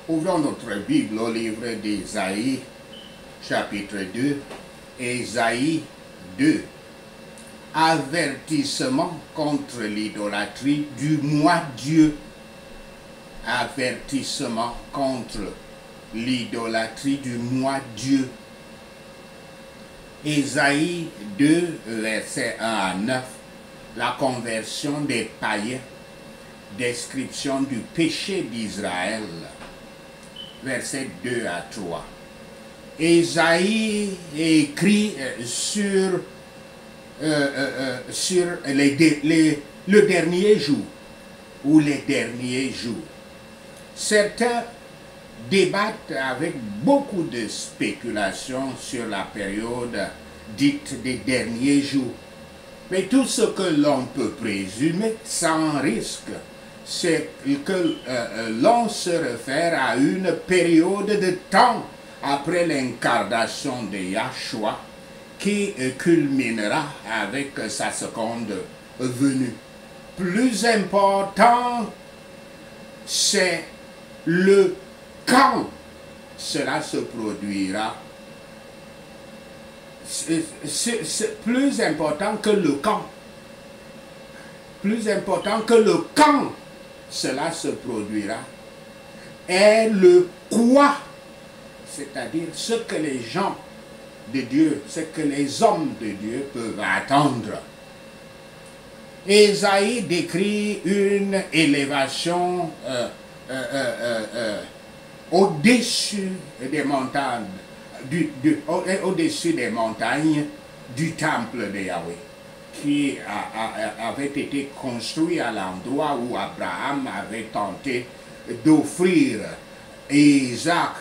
Ouvrons notre Bible au livre d'Ésaïe, chapitre 2, Ésaïe 2. Avertissement contre l'idolâtrie du moi Dieu. Avertissement contre l'idolâtrie du moi Dieu. Ésaïe 2, versets 1 à 9. La conversion des païens. Description du péché d'Israël. Versets 2 à 3. Ésaïe écrit sur le dernier jour ou les derniers jours. Certains débattent avec beaucoup de spéculations sur la période dite des derniers jours. Mais tout ce que l'on peut présumer sans risque, c'est que l'on se réfère à une période de temps après l'incarnation de Yahshua qui culminera avec sa seconde venue. Plus important, c'est le quand cela se produira. C'est plus important que le quand. Plus important que le quand cela se produira est le quoi, c'est-à-dire ce que les gens de Dieu, ce que les hommes de Dieu peuvent attendre. Ésaïe décrit une élévation au-dessus des montagnes, au-dessus des montagnes du temple de Yahweh, qui avait été construit à l'endroit où Abraham avait tenté d'offrir Isaac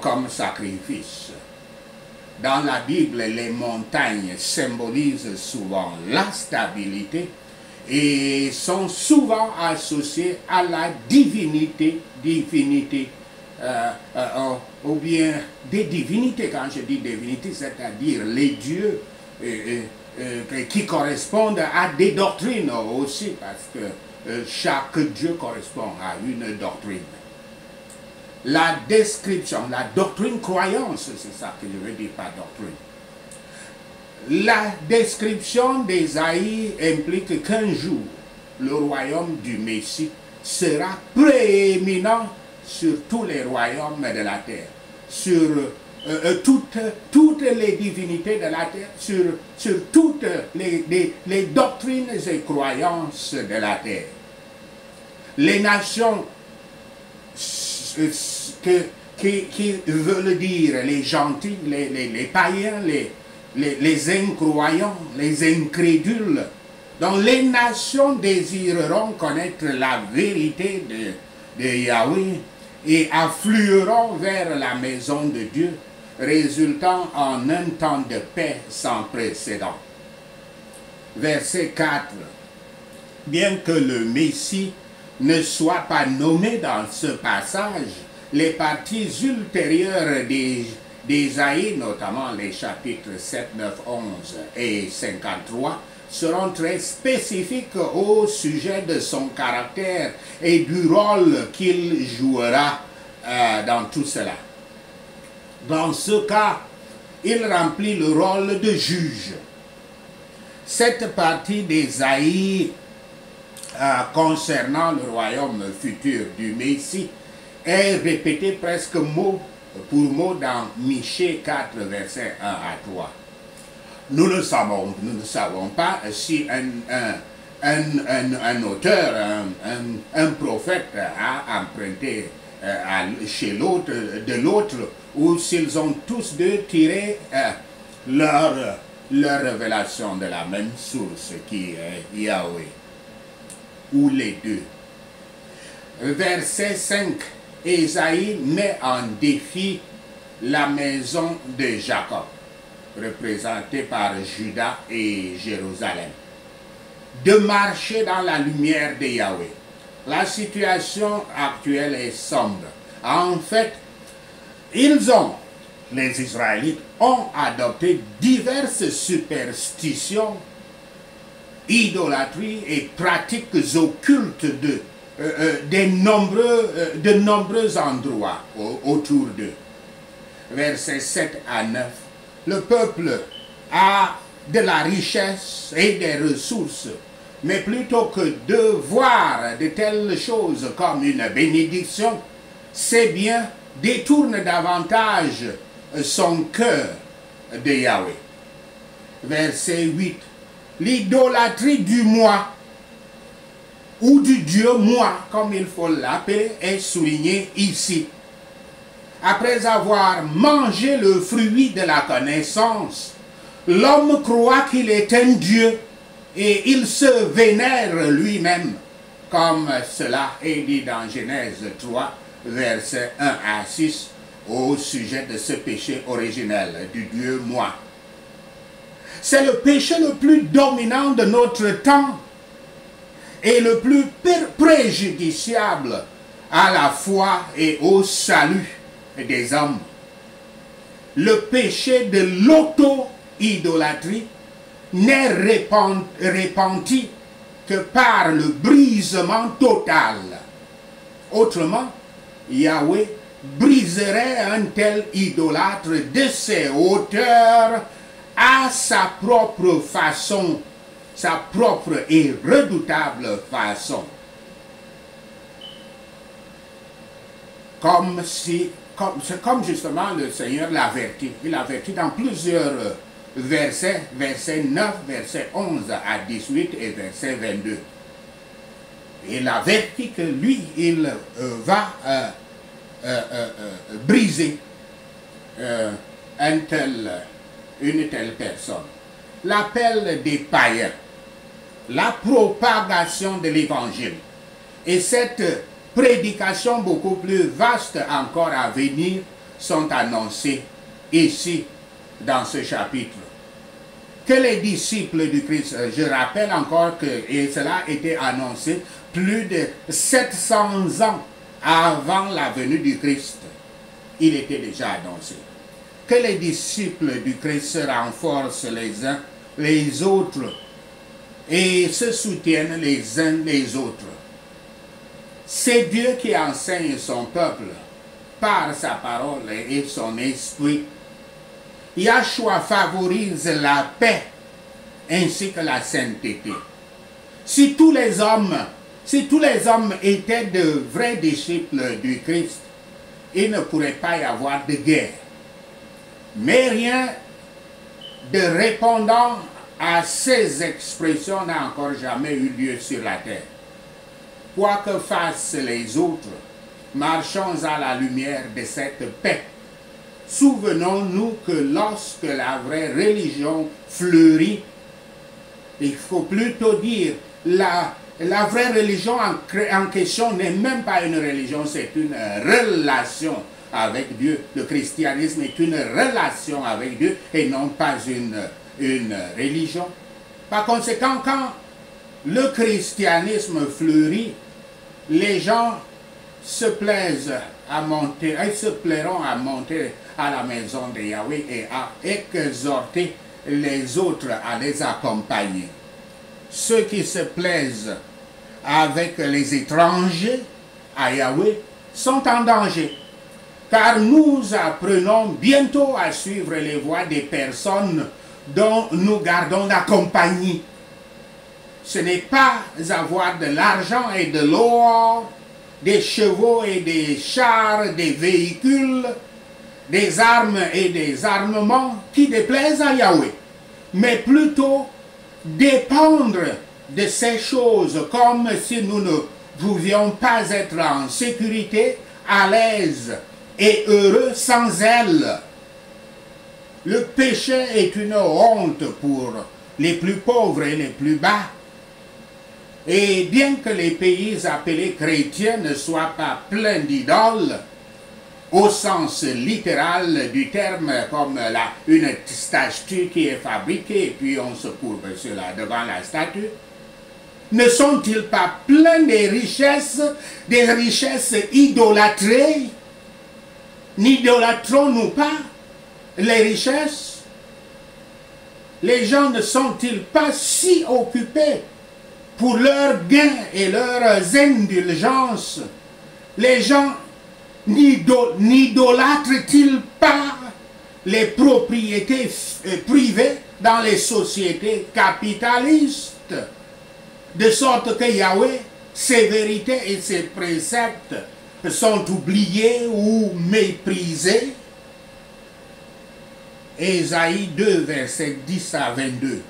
comme sacrifice. Dans la Bible, les montagnes symbolisent souvent la stabilité et sont souvent associées à la divinité, ou bien des divinités. Quand je dis divinité, c'est-à-dire les dieux qui correspondent à des doctrines aussi, parce que chaque dieu correspond à une doctrine. La description, la doctrine croyance, c'est ça que je veux dire par doctrine. La description d'Ésaïe implique qu'un jour, le royaume du Messie sera prééminent sur tous les royaumes de la terre, sur toutes les divinités de la terre, sur toutes les doctrines et croyances de la terre. Les nations qui veulent dire les gentils, les païens, les incroyants, les incrédules, dont les nations désireront connaître la vérité de Yahweh et afflueront vers la maison de Dieu, résultant en un temps de paix sans précédent. Verset 4. Bien que le Messie ne soit pas nommé dans ce passage, les parties ultérieures d'Ésaïe, notamment les chapitres 7, 9, 11 et 53, seront très spécifiques au sujet de son caractère et du rôle qu'il jouera dans tout cela. Dans ce cas, il remplit le rôle de juge. Cette partie d'Ésaïe concernant le royaume futur du Messie est répétée presque mot pour mot dans Michée 4, versets 1 à 3. Nous ne savons pas si un auteur, un prophète a emprunté chez l'autre, de l'autre, ou s'ils ont tous deux tiré leur révélation de la même source qui est Yahweh, ou les deux. Verset 5, Ésaïe met en défi la maison de Jacob, représentée par Juda et Jérusalem, de marcher dans la lumière de Yahweh. La situation actuelle est sombre. En fait, les Israélites ont adopté diverses superstitions, idolâtries et pratiques occultes de nombreux endroits autour d'eux. Versets 7 à 9. Le peuple a de la richesse et des ressources, mais plutôt que de voir de telles choses comme une bénédiction, ses biens détournent davantage son cœur de Yahweh. Verset 8. L'idolâtrie du moi ou du Dieu moi, comme il faut l'appeler, est soulignée ici. Après avoir mangé le fruit de la connaissance, l'homme croit qu'il est un Dieu et il se vénère lui-même, comme cela est dit dans Genèse 3, versets 1 à 6, au sujet de ce péché originel du Dieu moi. C'est le péché le plus dominant de notre temps et le plus préjudiciable à la foi et au salut des hommes. Le péché de l'auto-idolâtrie n'est repenti que par le brisement total. Autrement, Yahweh briserait un tel idolâtre de ses hauteurs à sa propre façon, sa propre et redoutable façon. Comme justement le Seigneur l'avertit. Il avertit dans plusieurs versets, verset 9, verset 11 à 18 et verset 22. Il avertit que lui, il va briser une telle personne. L'appel des païens, la propagation de l'évangile et cette prédication beaucoup plus vaste encore à venir sont annoncées ici dans ce chapitre. Que les disciples du Christ, je rappelle encore que et cela a été annoncé plus de 700 ans avant la venue du Christ. Il était déjà annoncé. Que les disciples du Christ se renforcent les uns les autres et se soutiennent les uns les autres. C'est Dieu qui enseigne son peuple par sa parole et son esprit. Yahshua favorise la paix ainsi que la sainteté. Si tous les hommes étaient de vrais disciples du Christ, il ne pourrait pas y avoir de guerre. Mais rien de répondant à ces expressions n'a encore jamais eu lieu sur la terre. Quoi que fassent les autres, marchons à la lumière de cette paix. Souvenons-nous que lorsque la vraie religion fleurit, il faut plutôt dire la vraie religion en question n'est même pas une religion, c'est une relation avec Dieu. Le christianisme est une relation avec Dieu et non pas une religion. Par conséquent, quand le christianisme fleurit, les gens se plaisent à monter, ils se plairont à monter à la maison de Yahweh et à exhorter les autres à les accompagner. Ceux qui se plaisent avec les étrangers à Yahweh sont en danger, car nous apprenons bientôt à suivre les voies des personnes dont nous gardons la compagnie. Ce n'est pas avoir de l'argent et de l'or, des chevaux et des chars, des véhicules, des armes et des armements qui déplaisent à Yahweh, mais plutôt dépendre de ces choses comme si nous ne pouvions pas être en sécurité, à l'aise et heureux sans elles. Le péché est une honte pour les plus pauvres et les plus bas. Et bien que les pays appelés chrétiens ne soient pas pleins d'idoles, au sens littéral du terme, comme une statue qui est fabriquée et puis on se courbe devant la statue, ne sont-ils pas pleins des richesses idolâtrées? N'idolâtrons-nous pas les richesses? Les gens ne sont-ils pas si occupés pour leurs gains et leurs indulgences, les gens n'idolâtrent-ils pas les propriétés privées dans les sociétés capitalistes, de sorte que Yahweh, ses vérités et ses préceptes sont oubliés ou méprisés? Ésaïe 2, versets 10 à 22.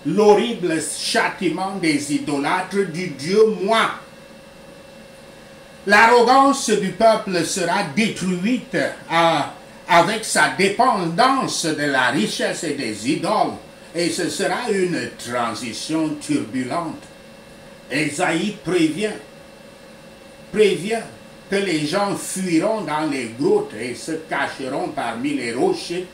L'horrible châtiment des idolâtres du Dieu moi. L'arrogance du peuple sera détruite avec sa dépendance de la richesse et des idoles, et ce sera une transition turbulente. Ésaïe prévient que les gens fuiront dans les grottes et se cacheront parmi les rochers.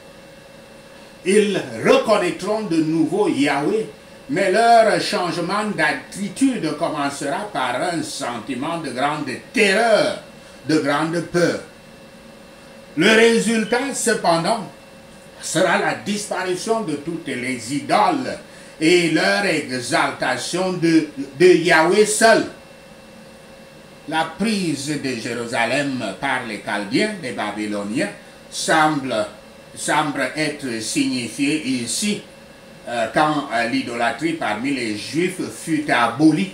Ils reconnaîtront de nouveau Yahweh, mais leur changement d'attitude commencera par un sentiment de grande terreur, de grande peur. Le résultat, cependant, sera la disparition de toutes les idoles et leur exaltation de Yahweh seul. La prise de Jérusalem par les Chaldéens, les Babyloniens, semble être signifiée ici quand l'idolâtrie parmi les Juifs fut abolie.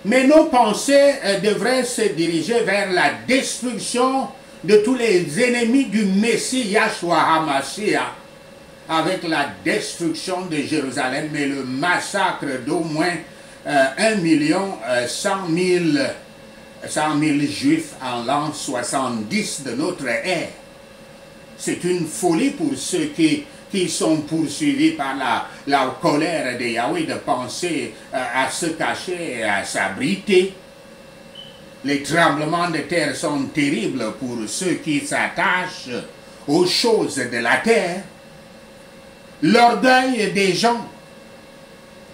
Mais nos pensées devraient se diriger vers la destruction de tous les ennemis du Messie Yahshua HaMashiach, avec la destruction de Jérusalem et le massacre d'au moins 1 000 Juifs en l'an 70 de notre ère. C'est une folie pour ceux qui sont poursuivis par la colère de Yahweh de penser à se cacher et à s'abriter. Les tremblements de terre sont terribles pour ceux qui s'attachent aux choses de la terre. L'orgueil des gens,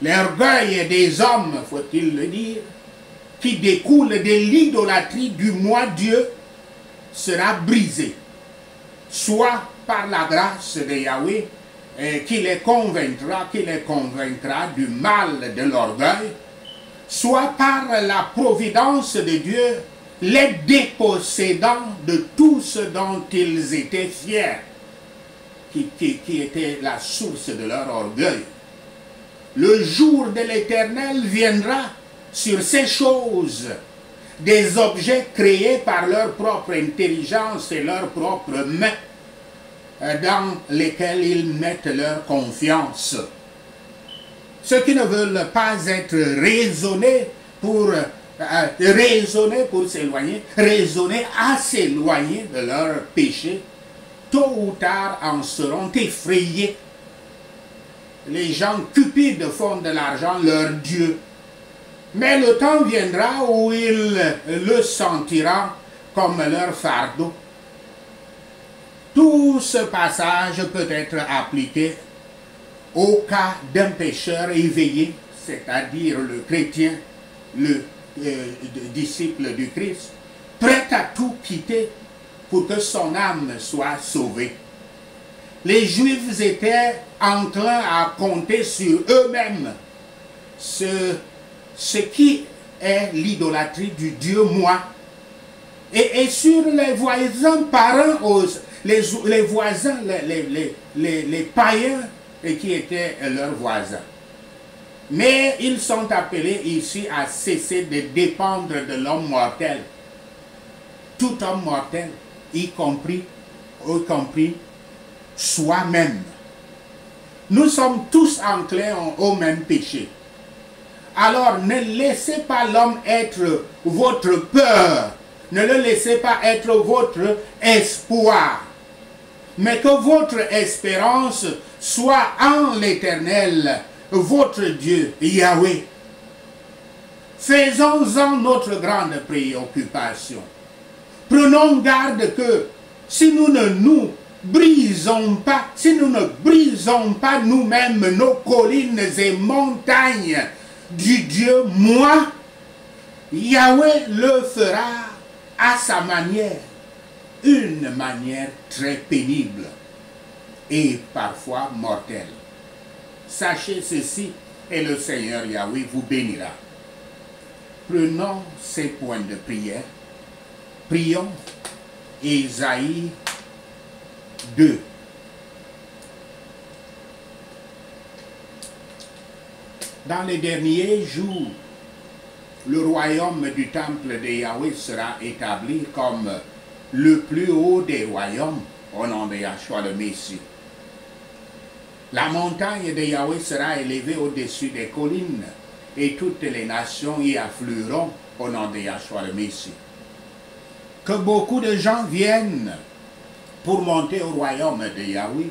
l'orgueil des hommes, faut-il le dire, qui découle de l'idolâtrie du moi Dieu, sera brisé, soit par la grâce de Yahweh qui les convaincra du mal de l'orgueil, soit par la providence de Dieu, les dépossédant de tout ce dont ils étaient fiers, qui était la source de leur orgueil. Le jour de l'Éternel viendra sur ces choses, des objets créés par leur propre intelligence et leurs propres mains, dans lesquels ils mettent leur confiance. Ceux qui ne veulent pas être raisonnés pour s'éloigner, raisonner à s'éloigner de leurs péchés, tôt ou tard en seront effrayés. Les gens cupides font de l'argent leur Dieu. Mais le temps viendra où ils le sentiront comme leur fardeau. Tout ce passage peut être appliqué au cas d'un pécheur éveillé, c'est-à-dire le chrétien, le disciple du Christ, prêt à tout quitter pour que son âme soit sauvée. Les Juifs étaient enclins à compter sur eux-mêmes ce qui est l'idolâtrie du Dieu moi, et sur les voisins parents, les voisins, les païens qui étaient leurs voisins. Mais ils sont appelés ici à cesser de dépendre de l'homme mortel. Tout homme mortel, y compris soi-même. Nous sommes tous enclins au même péché. Alors ne laissez pas l'homme être votre peur, ne le laissez pas être votre espoir, mais que votre espérance soit en l'Éternel, votre Dieu, Yahweh. Faisons-en notre grande préoccupation. Prenons garde que si nous ne brisons pas nous-mêmes nos collines et montagnes du Dieu moi, Yahweh le fera à sa manière, une manière très pénible et parfois mortelle. Sachez ceci, et le Seigneur Yahweh vous bénira. Prenons ces points de prière. Prions. Ésaïe 2. Dans les derniers jours, le royaume du temple de Yahweh sera établi comme le plus haut des royaumes au nom de Yahshua le Messie. La montagne de Yahweh sera élevée au-dessus des collines et toutes les nations y afflueront au nom de Yahshua le Messie. Que beaucoup de gens viennent pour monter au royaume de Yahweh,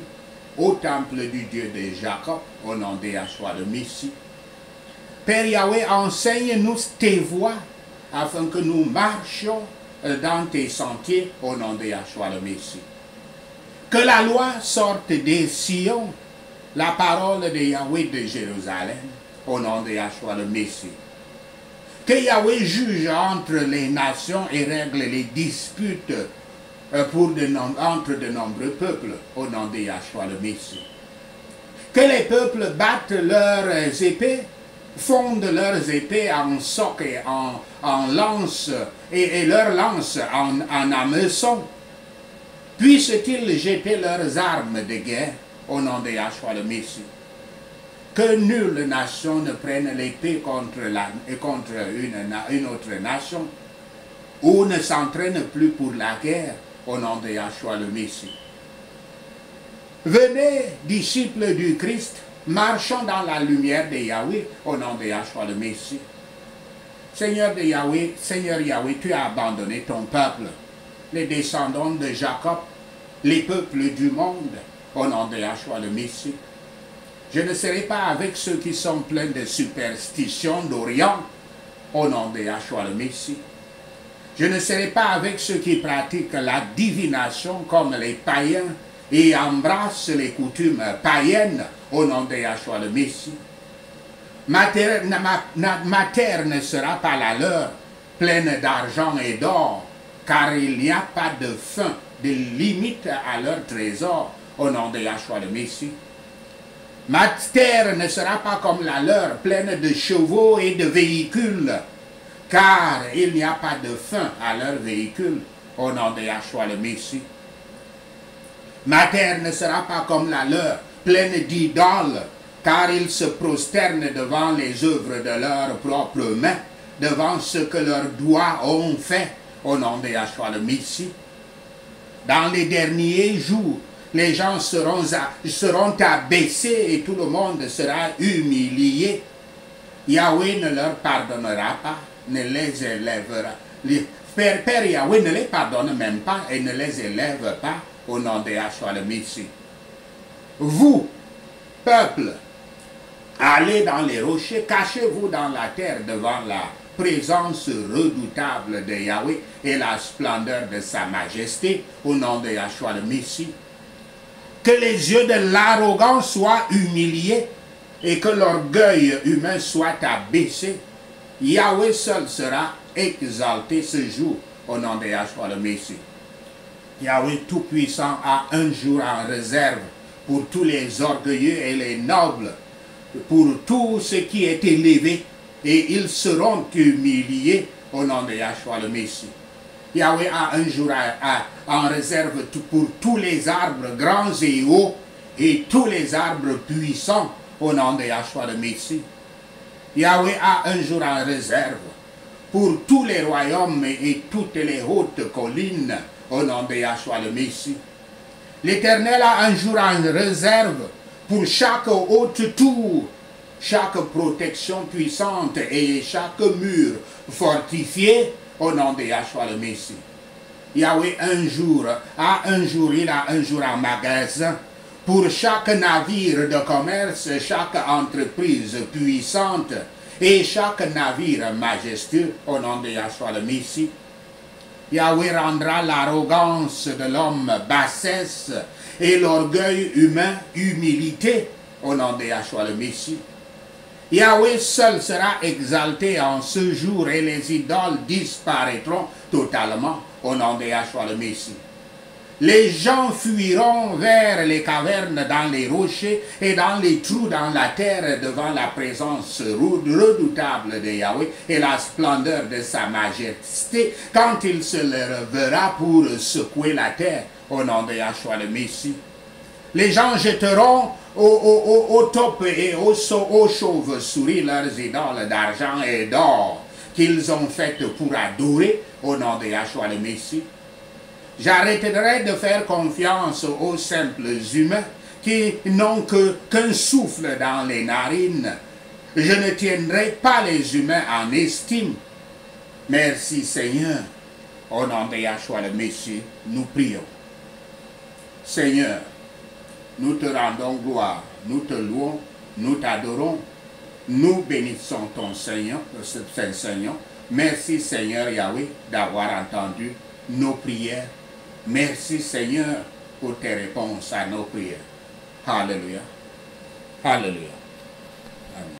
au temple du Dieu de Jacob, au nom de Yahshua le Messie. Père Yahweh, enseigne-nous tes voies afin que nous marchions dans tes sentiers au nom de Yahshua le Messie. Que la loi sorte des Sion, la parole de Yahweh de Jérusalem, au nom de Yahshua le Messie. Que Yahweh juge entre les nations et règle les disputes entre de nombreux peuples, au nom de Yahshua le Messie. Que les peuples battent leurs épées, fondent leurs épées en soc et en lance, et leurs lances en hameçon. Puissent-ils jeter leurs armes de guerre au nom de Yahshua le Messie. Que nulle nation ne prenne l'épée contre une autre nation, ou ne s'entraîne plus pour la guerre au nom de Yahshua le Messie. Venez, disciples du Christ, marchons dans la lumière de Yahweh au nom de Yahshua le Messie. Seigneur Yahweh, tu as abandonné ton peuple, les descendants de Jacob, les peuples du monde, au nom de Yahshua le Messie. Je ne serai pas avec ceux qui sont pleins de superstitions d'Orient, au nom de Yahshua le Messie. Je ne serai pas avec ceux qui pratiquent la divination comme les païens et embrassent les coutumes païennes, au nom de Yahshua le Messie. Ma terre ne sera pas la leur, pleine d'argent et d'or, car il n'y a pas de fin, de limite à leur trésor, au nom de Yahshua le Messie. Ma terre ne sera pas comme la leur, pleine de chevaux et de véhicules, car il n'y a pas de fin à leurs véhicules, au nom de Yahshua le Messie. Ma terre ne sera pas comme la leur, pleine d'idoles, car ils se prosternent devant les œuvres de leurs propres mains, devant ce que leurs doigts ont fait, au nom de Yahshua le Messie. Dans les derniers jours, les gens seront abaissés et tout le monde sera humilié. Yahweh ne leur pardonnera pas, ne les élèvera. Père Yahweh ne les pardonne même pas et ne les élève pas au nom de Yahshua le Messie. Vous, peuple, allez dans les rochers, cachez-vous dans la terre devant la présence redoutable de Yahweh et la splendeur de sa majesté au nom de Yahshua le Messie. Que les yeux de l'arrogance soient humiliés et que l'orgueil humain soit abaissé. Yahweh seul sera exalté ce jour au nom de Yahshua le Messie. Yahweh Tout-Puissant a un jour en réserve pour tous les orgueilleux et les nobles, pour tout ce qui est élevé, et ils seront humiliés au nom de Yahshua le Messie. Yahweh a un jour en réserve pour tous les arbres grands et hauts et tous les arbres puissants au nom de Yahshua le Messie. Yahweh a un jour en réserve pour tous les royaumes et toutes les hautes collines au nom de Yahshua le Messie. L'Éternel a un jour en réserve pour chaque haute tour, chaque protection puissante et chaque mur fortifié au nom de Yahshua le Messie. Yahweh il a un jour en magasin pour chaque navire de commerce, chaque entreprise puissante et chaque navire majestueux au nom de Yahshua le Messie. Yahweh rendra l'arrogance de l'homme bassesse et l'orgueil humain humilité au nom de Yahshua le Messie. Yahweh seul sera exalté en ce jour et les idoles disparaîtront totalement au nom de Yahshua le Messie. Les gens fuiront vers les cavernes, dans les rochers et dans les trous dans la terre devant la présence redoutable de Yahweh et la splendeur de sa majesté quand il se lèvera pour secouer la terre au nom de Yahshua le Messie. Les gens jetteront au top et aux chauves-souris leurs idoles d'argent et d'or qu'ils ont faites pour adorer au nom de Yahshua le Messie. J'arrêterai de faire confiance aux simples humains qui n'ont qu'un souffle dans les narines. Je ne tiendrai pas les humains en estime. Merci Seigneur. Au nom de Yahshua le Messie, nous prions. Seigneur, nous te rendons gloire, nous te louons, nous t'adorons, nous bénissons ton Seigneur, Saint-Seigneur. Merci Seigneur Yahweh d'avoir entendu nos prières. Merci Seigneur pour tes réponses à nos prières. Alléluia. Alléluia.